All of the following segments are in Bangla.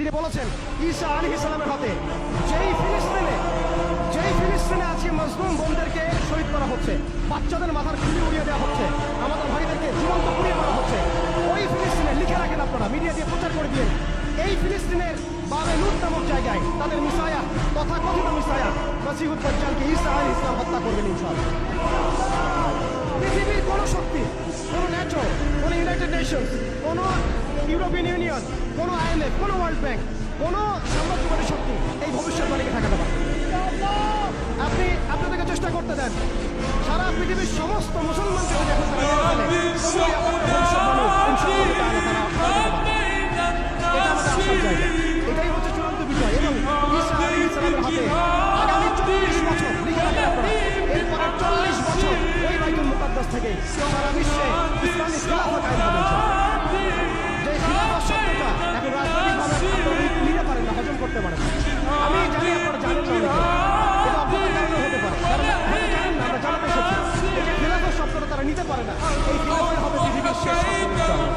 তিনি বলেছেন ঈসা আলাইহিস সালামের হাতে যেই ফিলিস্তিনে আজকে মজলুম বোনদেরকে শহীদ করা হচ্ছে, বাচ্চাদের মাথার খুলি উড়িয়ে দেওয়া হচ্ছে, আমাদের ভাইদেরকে জীবন্ত পুড়িয়ে মারা হচ্ছে, ওই ফিলিস্তিনে লিখে রাখেন আপনারা, মিডিয়া দিয়ে প্রচার করে দিন, এই ফিলিস্তিনের বাবেলুত নামক জায়গায় তাদের মিসায়া, তথাকথিত মিসায়া মসিহুদ দাজ্জালকে ঈসা আলাইহিস সালাম হত্যা করবেন ইনশাআল্লাহ। পৃথিবীর কোনো শক্তি, কোনো ন্যাটো, কোনো ইউনাইটেড নেশনস, কোনো ইউরোপিয়ান ইউনিয়ন, কোনো IMF, কোনো ওয়ার্ল্ড ব্যাংক, কোনো সাম্রাজ্যবাদী শক্তি এই ভবিষ্যৎবাণীকে ঠেকাতে পারে। আপনি আপনাদেরকে চেষ্টা করতে দেন, সারা পৃথিবীর সমস্ত মুসলমানকে যদি এখন তারা মেরে ফেলে, তবুই আপনাদের ভবিষ্যৎবাণী ইনশাআল্লাহ তাআলা তারা ঠেকাতে পারে। এটা আমাদের আশার জায়গা, এটাই হচ্ছে চূড়ান্ত বিষয়। এবং ঈসা আলাইহিস সালামের হাতে আগামী 40 বছর লিখে রাখেন আপনারা, এরপরে 40 বছর ওই বাইতুল মুকাদ্দাস থেকে সারা বিশ্বে ইসলামী খিলাফত কায়েম হবে ইনশাআল্লাহ। যে খিলাফত শব্দটা এখন রাজনৈতিকভাবে আপনারা নিতে পারেন না, হজম করতে পারেন না। আমি জানি আপনারা জানেন না, অনেকে এটা আপনাদের কারণে হতে পারে, কারণ হয়তো জানেন না, আমরা জানাতে এসেছি এই যে খিলাফত শব্দটা তারা নিতে পারে না। এই খিলাফত হবে পৃথিবীর শেষ শাসন ইনশাআল্লাহ।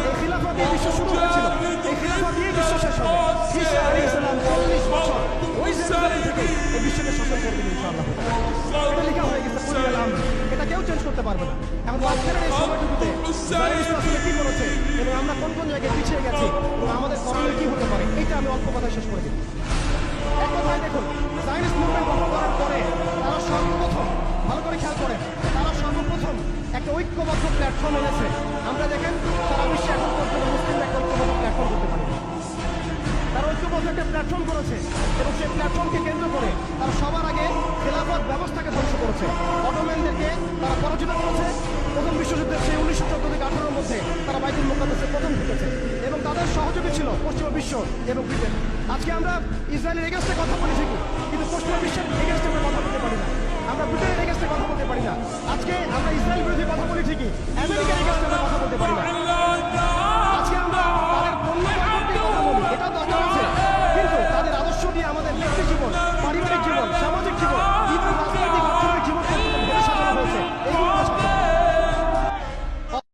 এই খিলাফত দিয়ে বিশ্ব শুরু হয়েছিল, এই খিলাফত দিয়ে বিশ্ব শেষ হবে। ঈসা আলাইহিস সালাম 40 বছর ওই জেরুজালেম থেকে এই বিশ্বকে শাসন করবেন ইনশাআল্লাহ। এটা লেখা হয়ে গেছে, এটা কেউ চেঞ্জ করতে পারবে না। এখন মাঝখানের এই সময়টুকুতে জায়নিস্ট আসলে কি করেছে এবং আমরা কোন কোন জায়গায় পিছিয়ে গেছি এবং আমাদের করণীয় কি হতে পারে, এটা আমি অল্প কথায় শেষ করে দিই। এক কথায় দেখুন, জায়নিস্ট মুভমেন্ট গঠন করার পরে তারা সর্বপ্রথম, ভালো করে খেয়াল করেন, তারা সর্বপ্রথম একটা ঐক্যবদ্ধ প্ল্যাটফর্ম এনেছে। আমরা দেখেন সারা বিশ্বে এখন পর্যন্ত মুসলিমরা একটা ঐক্যবদ্ধ প্ল্যাটফর্ম করতে পারে। তারা ঐক্যবদ্ধ একটা প্ল্যাটফর্ম করেছে এবং সেই প্ল্যাটফর্মকে কেন্দ্র করে তারা সবার আগে খেলাফত ব্যবস্থাকে ধ্বংস করেছে, অটোম্যানদেরকে তারা পরাজিত করেছে। প্রথম বিশ্বযুদ্ধের সেই 1914 থেকে 18-এর মধ্যে তারা বাইতুল মুকাদ্দাসে প্রথম ঢুকেছে এবং তাদের সহযোগী ছিল পশ্চিমা বিশ্ব এবং ব্রিটেন। আজকে আমরা ইসরায়েলের এগেন্স্টে কথা বলি ঠিকই, কিন্তু পশ্চিমা বিশ্বের এগেন্স্টে আমরা কথা বলতে পারি না।